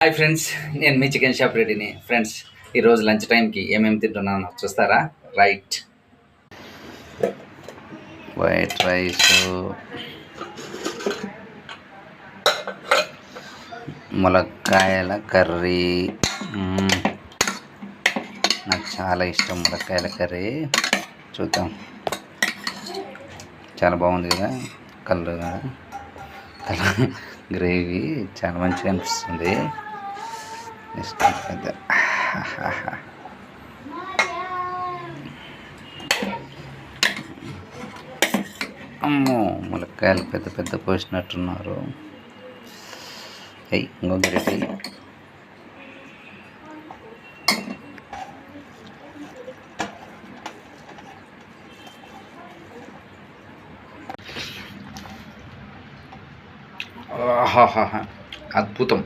Hi friends, నేను మీ chicken shop రెడీని. ఫ్రెండ్స్, ఈరోజు లంచ్ టైంకి ఏమేమి తింటున్నాను చూస్తారా? రైట్, వైట్ రైస్, ములక్కాయల కర్రీ. నాకు చాలా ఇష్టం ములక్కాయల కర్రీ. చూద్దాం, చాలా బాగుంది కదా, కలర్ గ్రేవీ చాలా మంచిగా అనిపిస్తుంది. పెద్ద అమ్మో, ములక్కాయలు పెద్ద పెద్ద పోసినట్టున్నారు. ఇంకో గరిటె. అద్భుతం.